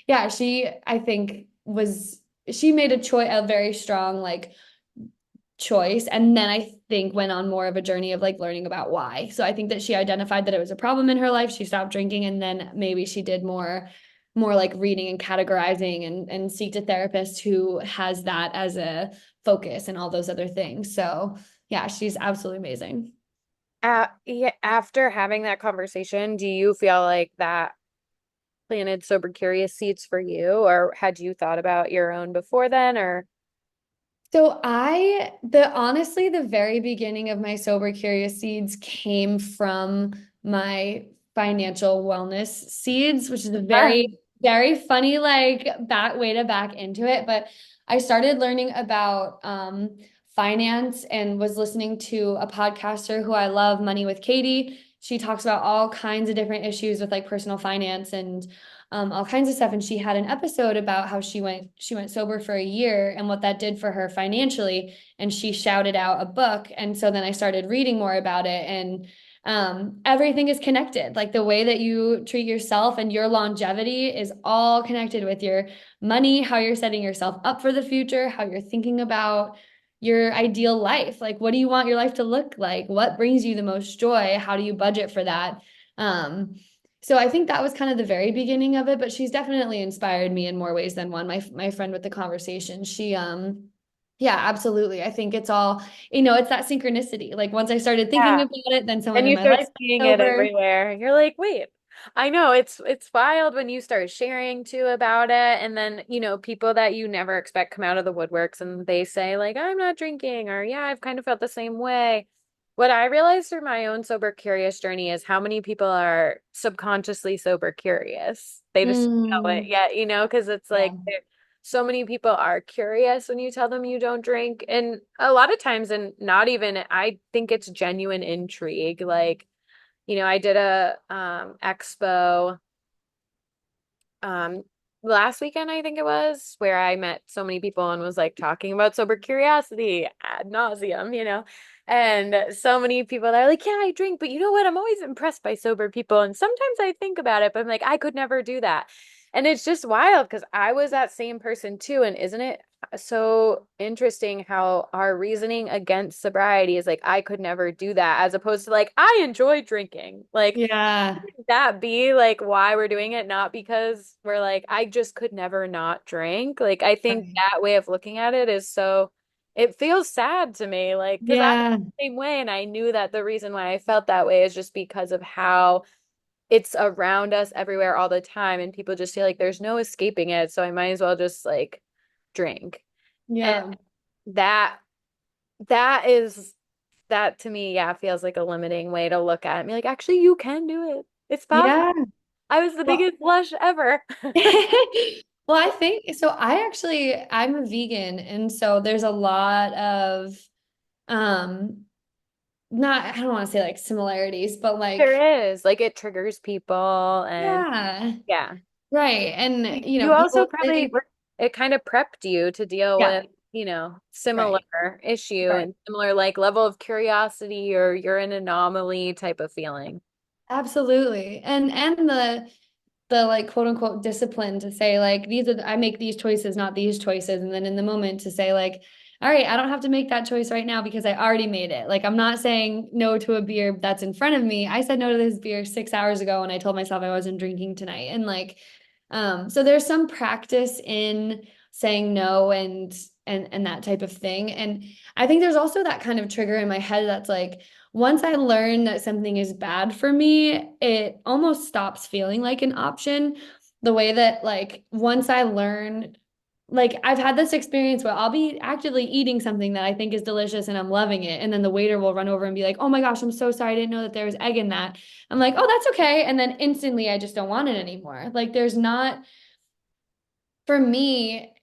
Speaker 2: yeah, I think she made a choice, a very strong like choice. And then I think went on more of a journey of like learning about why. So I think that she identified that it was a problem in her life. She stopped drinking, and then maybe she did more like reading and categorizing and seeked a therapist who has that as a focus and all those other things. So yeah, she's absolutely amazing.
Speaker 1: Yeah, after having that conversation, do you feel like that planted sober curious seeds for you, or had you thought about your own before then, or
Speaker 2: So honestly, the very beginning of my sober curious seeds came from my financial wellness seeds, which is a
Speaker 1: ah,
Speaker 2: very, very funny, like back way to back into it. But I started learning about finance and was listening to a podcaster who I love, Money with Katie. She talks about all kinds of different issues with like personal finance and all kinds of stuff. And she had an episode about how she went sober for a year and what that did for her financially. And she shouted out a book. And so then I started reading more about it. And everything is connected. Like the way that you treat yourself and your longevity is all connected with your money, how you're setting yourself up for the future, how you're thinking about your ideal life. Like, what do you want your life to look like? What brings you the most joy? How do you budget for that? Um, so I think that was kind of the very beginning of it, but she's definitely inspired me in more ways than one. My friend with the conversation, yeah, absolutely. I think it's all, it's that synchronicity. Like once I started thinking
Speaker 1: Yeah.
Speaker 2: about it, then someone
Speaker 1: And
Speaker 2: in
Speaker 1: you
Speaker 2: my
Speaker 1: start
Speaker 2: life
Speaker 1: seeing
Speaker 2: got
Speaker 1: it
Speaker 2: sober.
Speaker 1: everywhere. You're like, wait, I know it's wild when you start sharing too about it. And then, people that you never expect come out of the woodworks and they say, like, I'm not drinking, or yeah, I've kind of felt the same way. What I realized through my own sober curious journey is how many people are subconsciously sober curious. They just know it
Speaker 2: Mm,
Speaker 1: yet, because it's
Speaker 2: yeah.
Speaker 1: like so many people are curious when you tell them you don't drink. And a lot of times, and not even, I think it's genuine intrigue. Like, I did a expo um last weekend, I think it was, where I met so many people and was like talking about sober curiosity ad nauseum. And so many people that are like, yeah, I drink, but you know what? I'm always impressed by sober people. And sometimes I think about it, but I'm like, I could never do that. And it's just wild because I was that same person too. And isn't it so interesting how our reasoning against sobriety is like, I could never do that, as opposed to like, I enjoy drinking. Like,
Speaker 2: Yeah.
Speaker 1: that be like why we're doing it, not because we're like, I just could never not drink. Like, I think
Speaker 2: Right.
Speaker 1: that way of looking at it is so, it feels sad to me, like, because I'm
Speaker 2: Yeah.
Speaker 1: the same way. And I knew that the reason why I felt that way is just because of how it's around us everywhere all the time. And people just feel like there's no escaping it. So I might as well just like drink. And
Speaker 2: Yeah.
Speaker 1: that, that is, that to me, yeah, feels like a limiting way to look at it. Be like, actually, you can do it. It's possible.
Speaker 2: Yeah.
Speaker 1: I was the
Speaker 2: Well,
Speaker 1: biggest blush ever.
Speaker 2: well, I think so. I'm a vegan, and so there's a lot of um not I don't want to say like similarities, but like
Speaker 1: There is. Like, it triggers people, and
Speaker 2: yeah,
Speaker 1: yeah.
Speaker 2: right. And
Speaker 1: You also
Speaker 2: people
Speaker 1: probably
Speaker 2: say,
Speaker 1: were, it kind of prepped you to deal
Speaker 2: yeah,
Speaker 1: with, similar
Speaker 2: right.
Speaker 1: issue
Speaker 2: Right.
Speaker 1: and similar like level of curiosity, or you're an anomaly type of feeling.
Speaker 2: Absolutely. And the like quote unquote discipline to say like I make these choices, not these choices. And then in the moment to say like, all right, I don't have to make that choice right now because I already made it. Like I'm not saying no to a beer that's in front of me. I said no to this beer 6 hours ago and I told myself I wasn't drinking tonight. And like, so there's some practice in saying no and that type of thing. And I think there's also that kind of trigger in my head that's like, once I learn that something is bad for me, it almost stops feeling like an option. The way that, like, once I learn, like, I've had this experience where I'll be actively eating something that I think is delicious and I'm loving it. And then the waiter will run over and be like, oh my gosh, I'm so sorry. I didn't know that there was egg in that. I'm like, oh, that's okay. And then instantly I just don't want it anymore. Like, there's not, for me,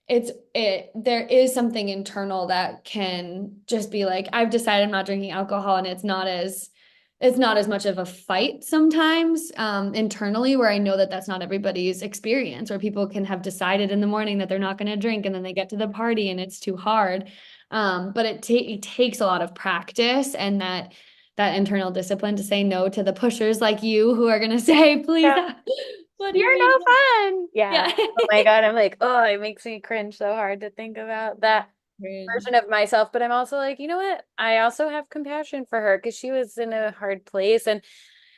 Speaker 2: there is something internal that can just be like, I've decided I'm not drinking alcohol, and it's not as much of a fight sometimes internally, where I know that that's not everybody's experience, or people can have decided in the morning that they're not going to drink and then they get to the party and it's too hard. But it takes a lot of practice and that internal discipline to say no to the pushers like you who are going to say, please,
Speaker 1: Yeah.
Speaker 2: what do you
Speaker 1: You're
Speaker 2: mean?
Speaker 1: no fun. Yeah.
Speaker 2: Yeah.
Speaker 1: Oh my God. I'm like, oh, it makes me cringe so hard to think about that version
Speaker 2: Cringe.
Speaker 1: of myself. But I'm also like, you know what? I also have compassion for her because she was in a hard place. And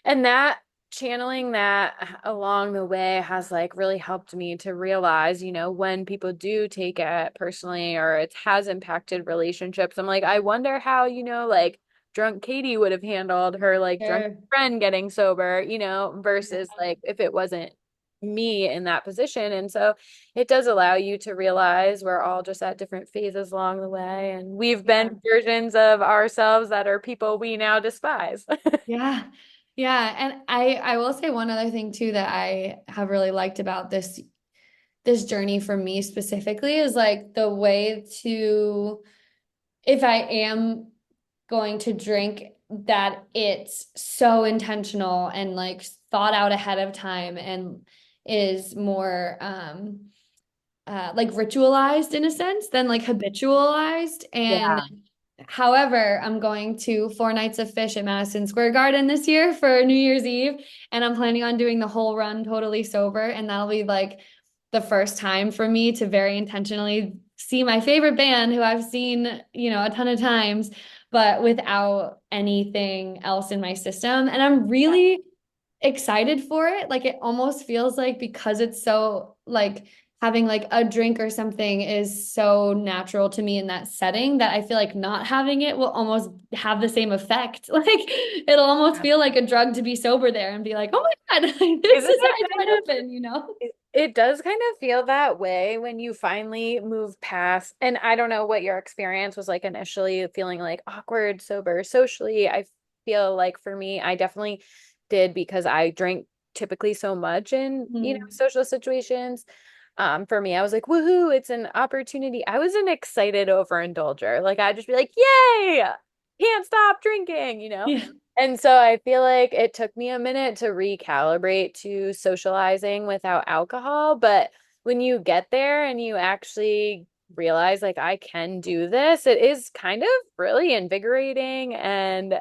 Speaker 1: that channeling that along the way has like really helped me to realize, when people do take it personally or it has impacted relationships, I'm like, I wonder how, like drunk Katie would have handled her like drunk
Speaker 2: Sure.
Speaker 1: friend getting sober, versus like if it wasn't me in that position. And so it does allow you to realize we're all just at different phases along the way. And we've
Speaker 2: Yeah.
Speaker 1: been versions of ourselves that are people we now despise.
Speaker 2: Yeah. Yeah. And I will say one other thing too that I have really liked about this journey for me specifically is like the way to, if I am going to drink, that it's so intentional and like thought out ahead of time and is more like ritualized in a sense than like habitualized. And
Speaker 1: Yeah.
Speaker 2: however, I'm going to 4 nights of fish at Madison Square Garden this year for New Year's Eve, and I'm planning on doing the whole run totally sober. And that'll be like the first time for me to very intentionally see my favorite band who I've seen, a ton of times, but without anything else in my system. And I'm really excited for it. Like it almost feels like because it's so like having like a drink or something is so natural to me in that setting that I feel like not having it will almost have the same effect. Like it'll almost feel like a drug to be sober there and be like, oh my God, this
Speaker 1: Isn't
Speaker 2: is
Speaker 1: it
Speaker 2: how it
Speaker 1: kind of
Speaker 2: happen?
Speaker 1: it does kind of feel that way when you finally move past, and I don't know what your experience was like initially, feeling like awkward, sober, socially. I feel like for me, I definitely did because I drink typically so much in,
Speaker 2: Mm.
Speaker 1: social situations. For me, I was like, woohoo, it's an opportunity. I was an excited overindulger. Like I'd just be like, yay, can't stop drinking.
Speaker 2: Yeah.
Speaker 1: And so I feel like it took me a minute to recalibrate to socializing without alcohol. But when you get there and you actually realize like I can do this, it is kind of really invigorating and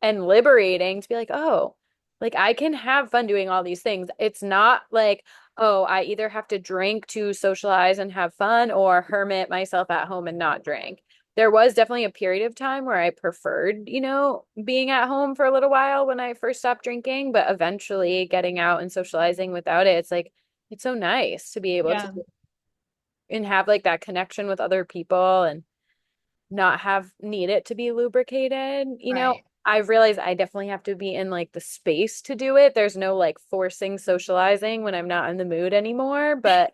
Speaker 1: liberating to be like, oh, like I can have fun doing all these things. It's not like, oh, I either have to drink to socialize and have fun or hermit myself at home and not drink. There was definitely a period of time where I preferred, being at home for a little while when I first stopped drinking, but eventually getting out and socializing without it, it's like, it's so nice to be able to
Speaker 2: Yeah.
Speaker 1: and have like that connection with other people and not have need it to be lubricated.
Speaker 2: Right.
Speaker 1: I've realized I definitely have to be in like the space to do it. There's no like forcing socializing when I'm not in the mood anymore, but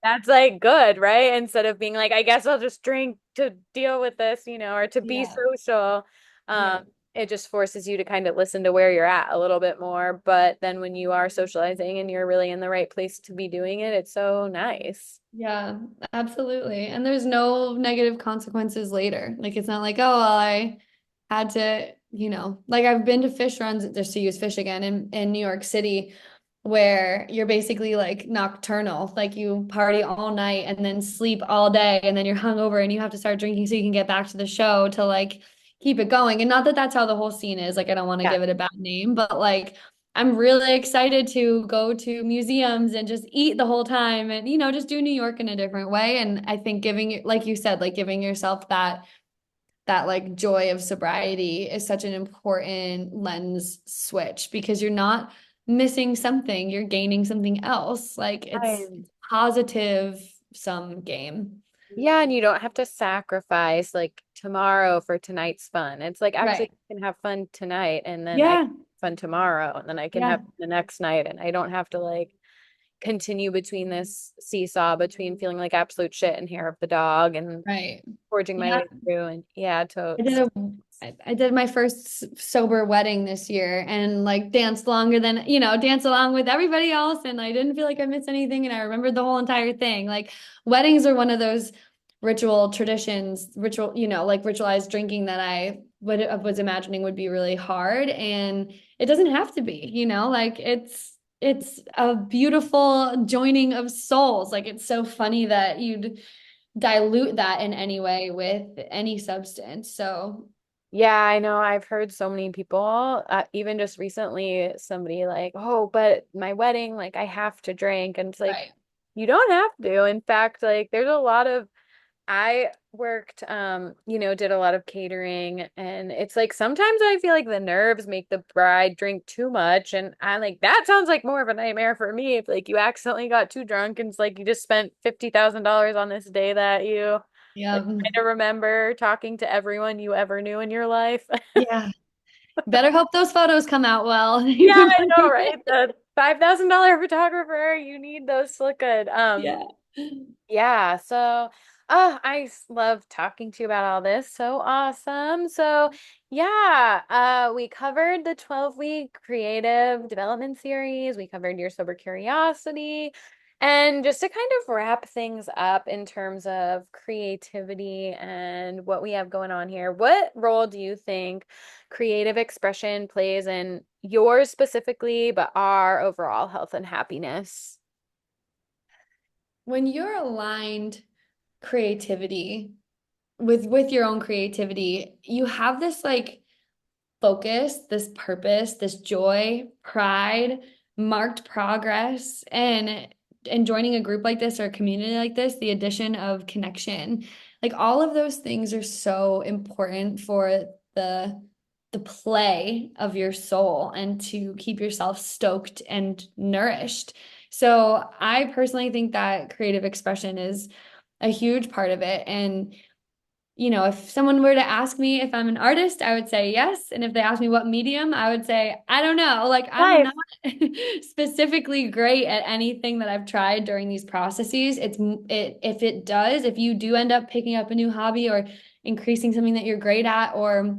Speaker 1: that's like good, right? Instead of being like, I guess I'll just drink to deal with this, or to be
Speaker 2: Yeah.
Speaker 1: social.
Speaker 2: Yeah.
Speaker 1: It just forces you to kind of listen to where you're at a little bit more. But then when you are socializing and you're really in the right place to be doing it, it's so nice.
Speaker 2: Yeah, absolutely. And there's no negative consequences later. Like it's not like, oh, well, I had to, like I've been to fish runs, just to use fish again in New York City, where you're basically like nocturnal, like you party all night and then sleep all day, and then you're hungover and you have to start drinking so you can get back to the show to like keep it going. And not that that's how the whole scene is. Like I don't want to
Speaker 1: Yeah.
Speaker 2: give it a bad name, but like I'm really excited to go to museums and just eat the whole time and, just do New York in a different way. And I think giving, like you said, like giving yourself that like joy of sobriety is such an important lens switch because you're not missing something, you're gaining something else. Like it's positive sum game.
Speaker 1: Yeah, and you don't have to sacrifice like tomorrow for tonight's fun. It's like actually
Speaker 2: Right.
Speaker 1: I can have fun tonight and then I can
Speaker 2: Yeah.
Speaker 1: have fun tomorrow and then I can have
Speaker 2: Yeah.
Speaker 1: the next night and I don't have to like continue between this seesaw between feeling like absolute shit and hair of the dog and
Speaker 2: Right.
Speaker 1: forging my
Speaker 2: Yeah.
Speaker 1: way through and yeah,
Speaker 2: I did
Speaker 1: totes.
Speaker 2: a I did my first sober wedding this year and like danced longer than, danced along with everybody else. And I didn't feel like I missed anything. And I remembered the whole entire thing. Like weddings are one of those ritual traditions, like ritualized drinking that was imagining would be really hard. And it doesn't have to be, like it's a beautiful joining of souls. Like it's so funny that you'd dilute that in any way with any substance. So,
Speaker 1: Yeah, I know. I've heard so many people, even just recently, somebody like, oh, but my wedding, like I have to drink. And it's like,
Speaker 2: right.
Speaker 1: you don't have to. In fact, like there's a lot of I worked, did a lot of catering, and it's like sometimes I feel like the nerves make the bride drink too much, and I like that sounds like more of a nightmare for me if like you accidentally got too drunk and it's like you just spent $50,000 on this day that you like
Speaker 2: Yeah.
Speaker 1: kind of remember talking to everyone you ever knew in your life.
Speaker 2: Yeah. Better hope those photos come out well.
Speaker 1: Yeah,
Speaker 2: You
Speaker 1: I know,
Speaker 2: remember
Speaker 1: right?
Speaker 2: it.
Speaker 1: The $5,000 photographer, you need those to look good.
Speaker 2: Yeah.
Speaker 1: Yeah, so love talking to you about all this. So awesome. So yeah, we covered the 12-week creative development series. We covered your sober curiosity. And just to kind of wrap things up in terms of creativity and what we have going on here, what role do you think creative expression plays in yours specifically, but our overall health and happiness?
Speaker 2: When you're aligned creativity with your own creativity, you have this like focus, this purpose, this joy, pride, marked progress, and and joining a group like this or a community like this, the addition of connection, like all of those things are so important for the play of your soul and to keep yourself stoked and nourished. So I personally think that creative expression is a huge part of it. And if someone were to ask me if I'm an artist, I would say yes. And if they ask me what medium, I would say, I don't know. Like, I'm
Speaker 1: Nice.
Speaker 2: not specifically great at anything that I've tried during these processes. If you do end up picking up a new hobby or increasing something that you're great at, or,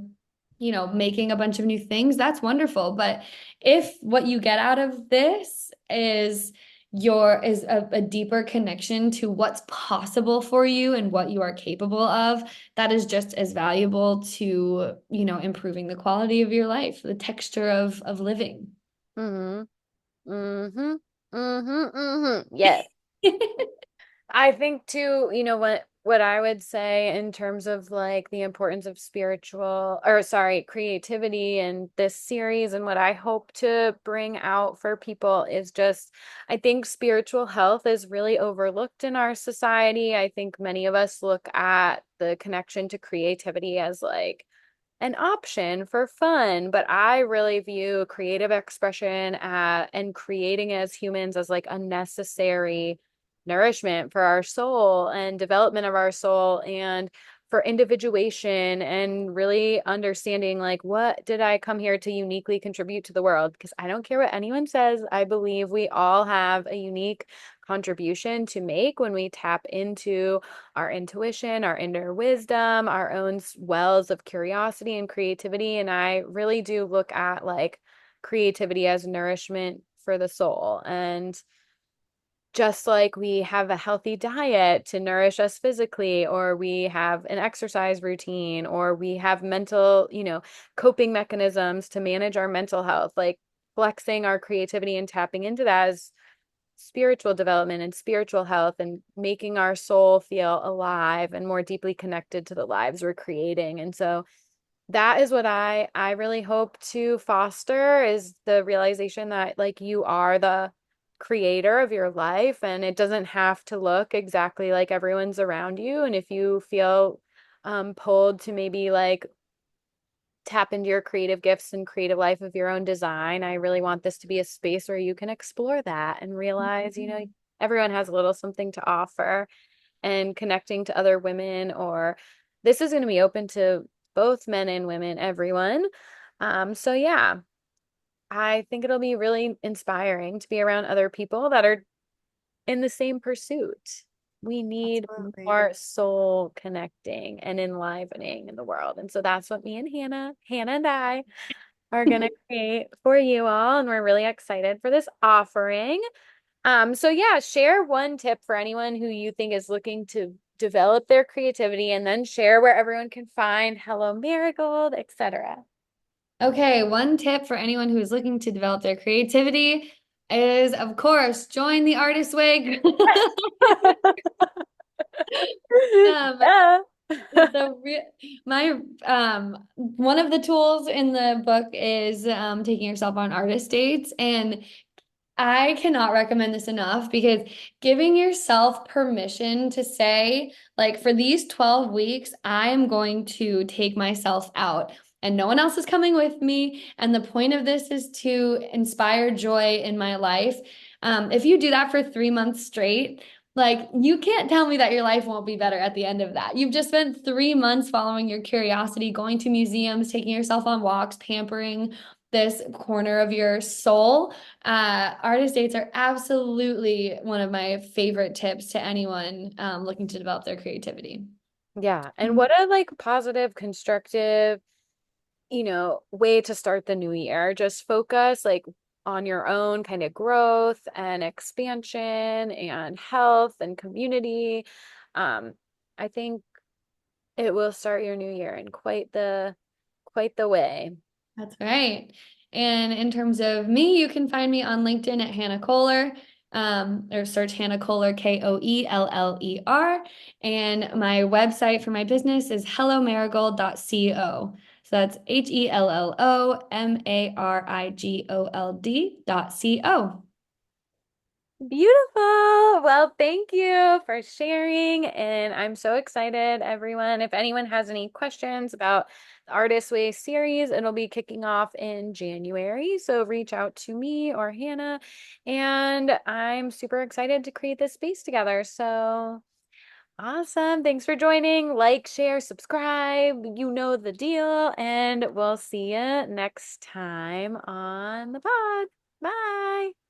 Speaker 2: making a bunch of new things, that's wonderful. But if what you get out of this is a deeper connection to what's possible for you and what you are capable of, that is just as valuable to, improving the quality of your life, the texture of living.
Speaker 1: Mm-hmm. Mm-hmm. Mm-hmm. Mm-hmm. Yes. I think too, what I would say in terms of like the importance of creativity in this series and what I hope to bring out for people is just I think spiritual health is really overlooked in our society. I think many of us look at the connection to creativity as like an option for fun, but I really view creative expression and creating as humans as like a necessary nourishment for our soul and development of our soul and for individuation and really understanding like what did I come here to uniquely contribute to the world? Because I don't care what anyone says, I believe we all have a unique contribution to make when we tap into our intuition, our inner wisdom, our own wells of curiosity and creativity. And I really do look at like creativity as nourishment for the soul. And just like we have a healthy diet to nourish us physically, or we have an exercise routine, or we have mental, coping mechanisms to manage our mental health, like flexing our creativity and tapping into that is spiritual development and spiritual health and making our soul feel alive and more deeply connected to the lives we're creating. And so that is what I really hope to foster is the realization that like you are the creator of your life and it doesn't have to look exactly like everyone's around you. And if you feel pulled to maybe like tap into your creative gifts and creative life of your own design, I really want this to be a space where you can explore that and realize, everyone has a little something to offer and connecting to other women, or this is going to be open to both men and women, everyone. So yeah, I think it'll be really inspiring to be around other people that are in the same pursuit. We need
Speaker 2: Absolutely.
Speaker 1: more soul connecting and enlivening in the world. And so that's what me and Hannah and I are going to create for you all. And we're really excited for this offering. So yeah, share one tip for anyone who you think is looking to develop their creativity and then share where everyone can find Hello Marigold, etc.
Speaker 2: Okay, one tip for anyone who is looking to develop their creativity is, of course, join the artist wig. Um,
Speaker 1: Yeah.
Speaker 2: the my one of the tools in the book is taking yourself on artist dates, and I cannot recommend this enough because giving yourself permission to say, like, for these 12 weeks, I am going to take myself out and no one else is coming with me. And the point of this is to inspire joy in my life. If you do that for 3 months straight, like, you can't tell me that your life won't be better at the end of that. You've just spent 3 months following your curiosity, going to museums, taking yourself on walks, pampering this corner of your soul. Artist dates are absolutely one of my favorite tips to anyone looking to develop their creativity.
Speaker 1: Yeah. And what a like positive, constructive, way to start the new year. Just focus like on your own kind of growth and expansion and health and community. Um, I think it will start your new year in quite the way.
Speaker 2: That's right. And in terms of me, you can find me on LinkedIn at Hannah Kohler, or search Hannah Kohler, KOELLER. And my website for my business is hellomarigold.co. So that's HELLOMARIGOLD.co.
Speaker 1: Beautiful. Well, thank you for sharing. And I'm so excited, everyone. If anyone has any questions about the Artist Way series, it'll be kicking off in January. So reach out to me or Hannah. And I'm super excited to create this space together. So awesome. Thanks for joining. Like, share, subscribe. You know the deal. And we'll see you next time on the pod. Bye.